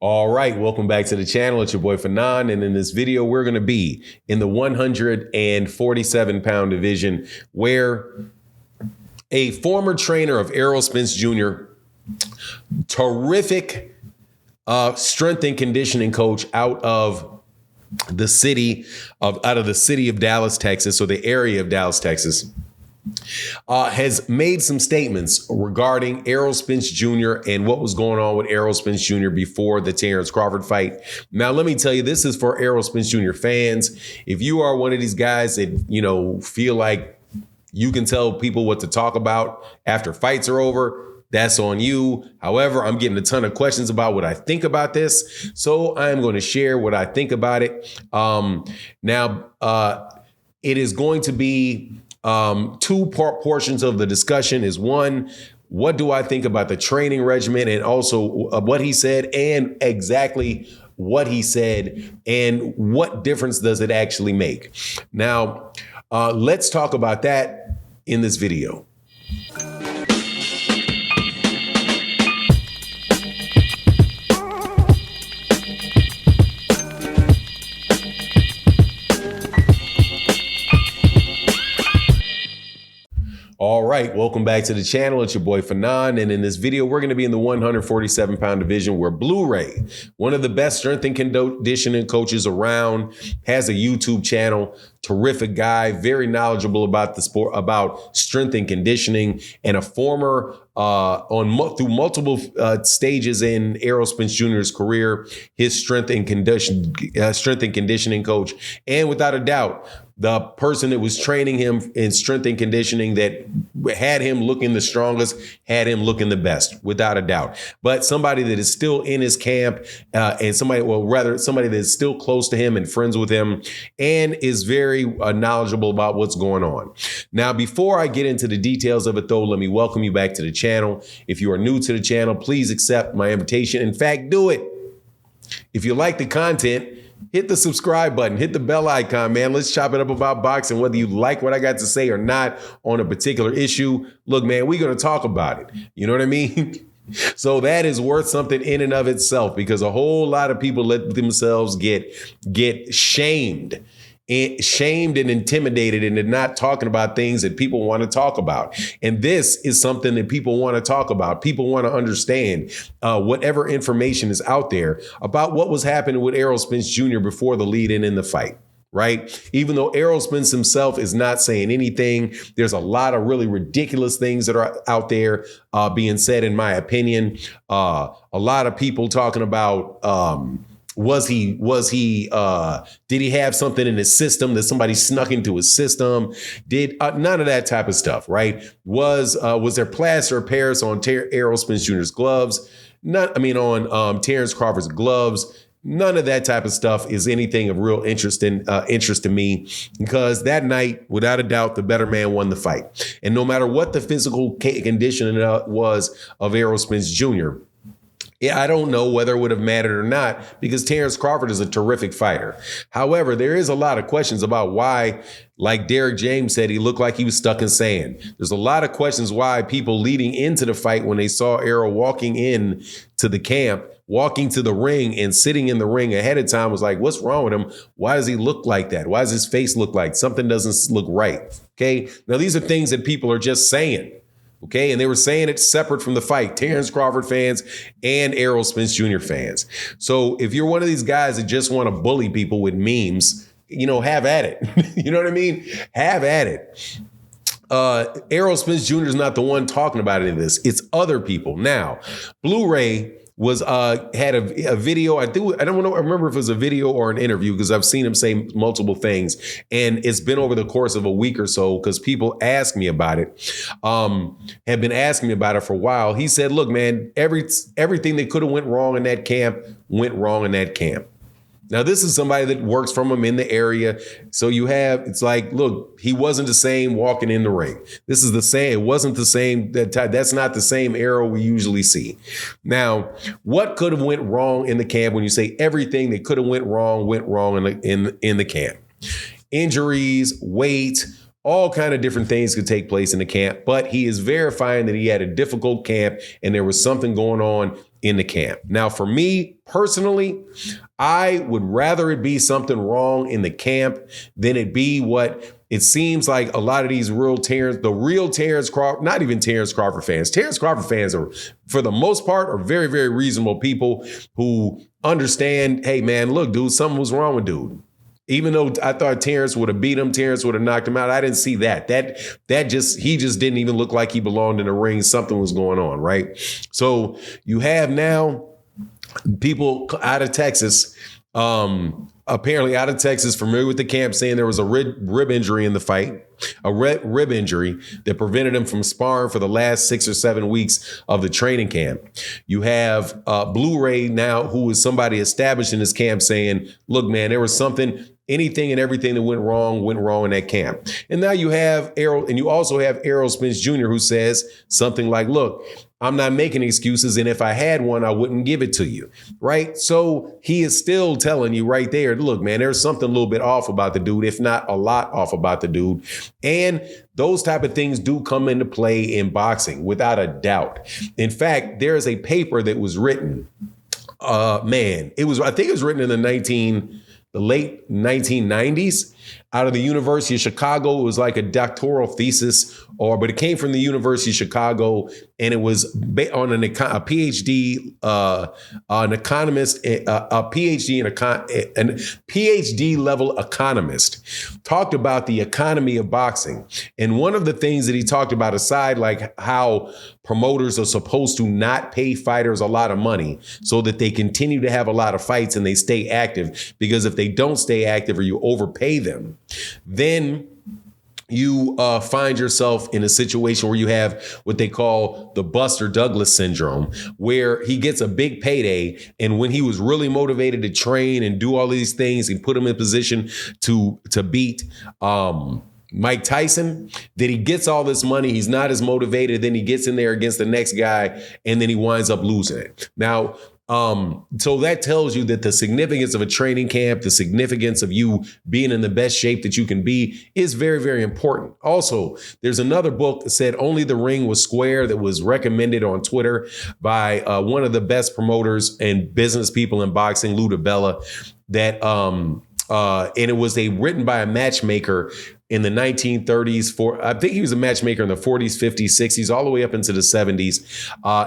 All right, welcome back to the channel. It's your boy Fanon, and in this video, we're going to be in the 147-pound division, where a former trainer of Errol Spence Jr., terrific strength and conditioning coach out of the city of Dallas, Texas, or the area of Dallas, Texas, has made some statements regarding Errol Spence Jr. and what was going on with Errol Spence Jr. before the Terence Crawford fight. Now, let me tell you, this is for Errol Spence Jr. fans. If you are one of these guys that, feel like you can tell people what to talk about after fights are over, that's on you. However, I'm getting a ton of questions about what I think about this, so I'm going to share what I think about it. It is going to be two portions of the discussion. Is one, what do I think about the training regimen, and also what he said and exactly what he said and what difference does it actually make? Now, let's talk about that in this video. All right, welcome back to the channel. It's your boy Fanon, and in this video, we're going to be in the 147-pound division, where Blu-ray, one of the best strength and conditioning coaches around, has a YouTube channel. Terrific guy, very knowledgeable about the sport, about strength and conditioning, and a former through multiple stages in Errol Spence Jr.'s career, his strength and conditioning coach, and without a doubt, the person that was training him in strength and conditioning that had him looking the strongest, had him looking the best, without a doubt. But somebody that is still in his camp, and somebody that is still close to him and friends with him, and is very knowledgeable about what's going on. Now, before I get into the details of it, though, let me welcome you back to the channel. If you are new to the channel, please accept my invitation. In fact, do it. If you like the content, hit the subscribe button, hit the bell icon, man. Let's chop it up about boxing, whether you like what I got to say or not on a particular issue. Look, man, we're going to talk about it. You know what I mean? So that is worth something in and of itself, because a whole lot of people let themselves get shamed and intimidated into not talking about things that people want to talk about. And this is something that people want to talk about. People want to understand whatever information is out there about what was happening with Errol Spence Jr. before the lead in the fight. Right? Even though Errol Spence himself is not saying anything, there's a lot of really ridiculous things that are out there being said, in my opinion. A lot of people talking about did he have something in his system that somebody snuck into his system? Did none of that type of stuff, right? Was there plaster of Paris on Errol Spence Jr.'s gloves? On Terence Crawford's gloves. None of that type of stuff is anything of real interest to me, because that night, without a doubt, the better man won the fight. And no matter what the physical condition was of Errol Spence Jr., I don't know whether it would have mattered or not, because Terence Crawford is a terrific fighter. However, there is a lot of questions about why, like Derek James said, he looked like he was stuck in sand. There's a lot of questions why people leading into the fight, when they saw Errol walking in to the camp, walking to the ring and sitting in the ring ahead of time, was like, what's wrong with him? Why does he look like that? Why does his face look like something doesn't look right? Okay. Now, these are things that people are just saying. Okay. And they were saying it separate from the fight, Terence Crawford fans and Errol Spence Jr. fans. So if you're one of these guys that just want to bully people with memes, have at it. You know what I mean? Have at it. Errol Spence Jr. is not the one talking about any of this. It's other people. Now, Blu-ray had a video. I remember if it was a video or an interview, because I've seen him say multiple things, and it's been over the course of a week or so, because people ask me about it, have been asking me about it for a while. He said, look, man, everything that could have went wrong in that camp went wrong in that camp. Now, this is somebody that works from him in the area. So it's like, look, he wasn't the same walking in the ring. This is the same. It wasn't the same. That's not the same Errol we usually see. Now, what could have went wrong in the camp? When you say everything that could have went wrong in the camp, injuries, weight, all kind of different things could take place in the camp. But he is verifying that he had a difficult camp and there was something going on in the camp. Now, for me personally, I would rather it be something wrong in the camp than it be what it seems like a lot of these the real Terence Crawford, not even Terence Crawford fans. Terence Crawford fans are, for the most part, are very, very reasonable people who understand, hey, man, look, dude, something was wrong with dude. Even though I thought Terence would have beat him, Terence would have knocked him out, I didn't see that. He just didn't even look like he belonged in the ring. Something was going on, right? So you have now people out of Texas, apparently out of Texas, familiar with the camp, saying there was a rib injury in the fight, a rib injury that prevented him from sparring for the last 6 or 7 weeks of the training camp. You have Blu-ray now, who is somebody established in this camp, saying, look, man, there was something, anything and everything that went wrong in that camp. And now you have Errol, and you also have Errol Spence Jr., who says something like, look, I'm not making excuses, and if I had one, I wouldn't give it to you, right? So he is still telling you right there, look, man, there's something a little bit off about the dude, if not a lot off about the dude. And those type of things do come into play in boxing, without a doubt. In fact, there is a paper that was written, I think it was written in the late 1990s, out of the University of Chicago. It was like a doctoral thesis, but it came from the University of Chicago, and it was on a PhD, an economist, a PhD level economist, talked about the economy of boxing. And one of the things that he talked about, aside like how promoters are supposed to not pay fighters a lot of money so that they continue to have a lot of fights and they stay active, because if they don't stay active or you overpay them, then you find yourself in a situation where you have what they call the Buster Douglas syndrome, where he gets a big payday, and when he was really motivated to train and do all these things and put him in position to beat Mike Tyson, that he gets all this money, he's not as motivated, then he gets in there against the next guy, and then he winds up losing it. Now, so that tells you that the significance of a training camp, the significance of you being in the best shape that you can be, is very, very important. Also, there's another book that said Only the Ring Was Square, that was recommended on Twitter by one of the best promoters and business people in boxing, Lou DiBella, that and it was written by a matchmaker in the 1930s. I think he was a matchmaker in the 40s, 50s, 60s, all the way up into the 70s.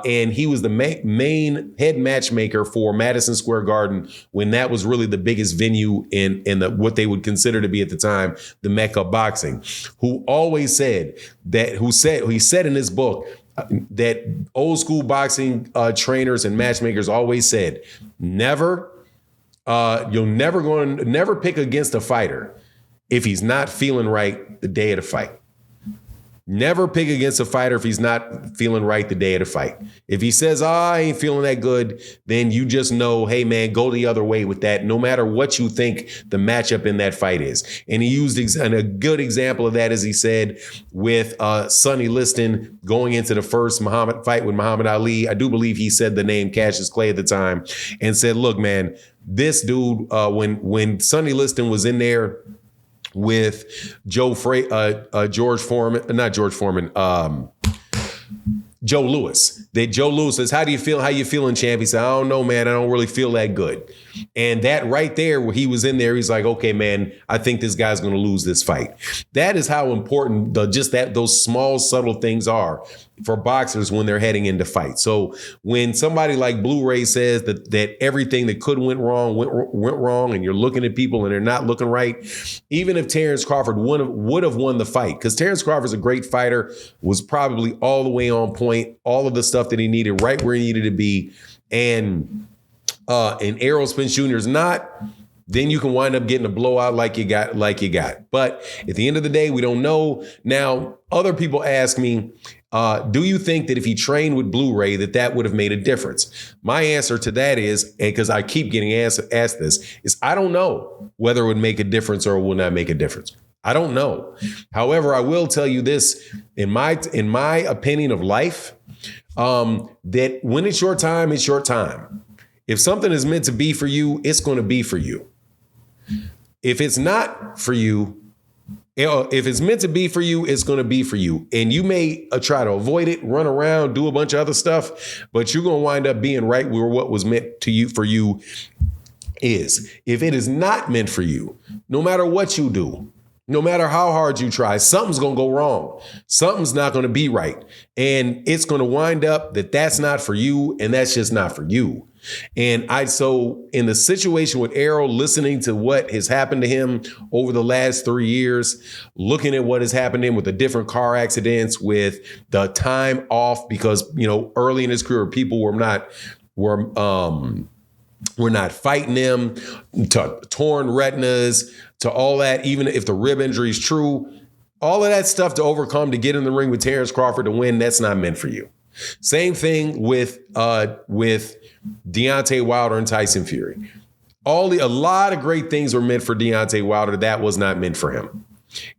And he was the main head matchmaker for Madison Square Garden when that was really the biggest venue in what they would consider to be at the time the Mecca of boxing. He said in his book that old school boxing trainers and matchmakers always said, never pick against a fighter if he's not feeling right the day of the fight. Never pick against a fighter if he's not feeling right the day of the fight. If he says, I ain't feeling that good, then you just know, hey, man, go the other way with that, no matter what you think the matchup in that fight is. And he used a good example of that, as he said, with Sonny Liston going into the first fight with Muhammad Ali. I do believe he said the name Cassius Clay at the time, and said, look, man, this dude, when Sonny Liston was in there with Joe Louis. Joe Louis says, how do you feel? How you feeling, champ? He said, I don't know, man. I don't really feel that good. And that right there, where he was in there, he's like, okay, man, I think this guy's going to lose this fight. That is how important those small, subtle things are for boxers when they're heading into fights. So when somebody like Blu-ray says that everything that could went wrong, and you're looking at people and they're not looking right, even if Terence Crawford would have won the fight, because Terence Crawford's a great fighter, was probably all the way on point, all of the stuff that he needed, right where he needed to be, and Errol Spence Jr. is not, then you can wind up getting a blowout like you got. But at the end of the day, we don't know. Now, other people ask me, do you think that if he trained with Blu-ray that would have made a difference? My answer to that is, because I keep getting asked this, is I don't know whether it would make a difference or it will not make a difference. I don't know. However, I will tell you this, in my opinion of life, that when it's your time, it's your time. If something is meant to be for you, it's going to be for you. If it's not for you, If it's meant to be for you, it's going to be for you. And you may try to avoid it, run around, do a bunch of other stuff, but you're going to wind up being right where what was meant to you for you is. If it is not meant for you, no matter what you do, no matter how hard you try, something's going to go wrong. Something's not going to be right. And it's going to wind up that that's not for you, and that's just not for you. And so in the situation with Errol, listening to what has happened to him over the last 3 years, looking at what has happened to him with the different car accidents, with the time off, because, early in his career, people were not fighting him, to torn retinas, to all that, even if the rib injury is true, all of that stuff to overcome to get in the ring with Terence Crawford to win, that's not meant for you. Same thing with Deontay Wilder and Tyson Fury. A lot of great things were meant for Deontay Wilder. That was not meant for him.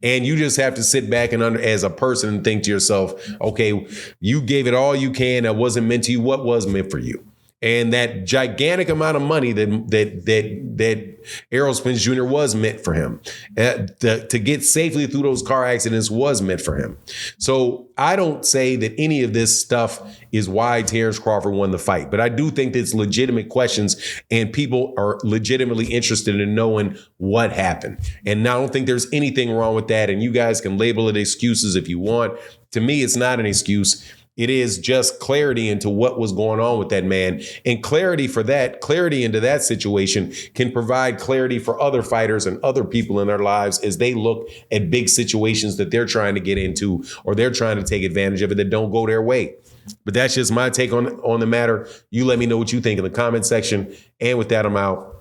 And you just have to sit back and as a person and think to yourself, okay, you gave it all you can. That wasn't meant to you. What was meant for you? And that gigantic amount of money that Errol Spence Jr. was meant for him. To get safely through those car accidents was meant for him. So I don't say that any of this stuff is why Terence Crawford won the fight. But I do think it's legitimate questions, and people are legitimately interested in knowing what happened. And I don't think there's anything wrong with that. And you guys can label it excuses if you want. To me, it's not an excuse. It is just clarity into what was going on with that man. And clarity into that situation can provide clarity for other fighters and other people in their lives as they look at big situations that they're trying to get into or they're trying to take advantage of it that don't go their way. But that's just my take on the matter. You let me know what you think in the comment section. And with that, I'm out.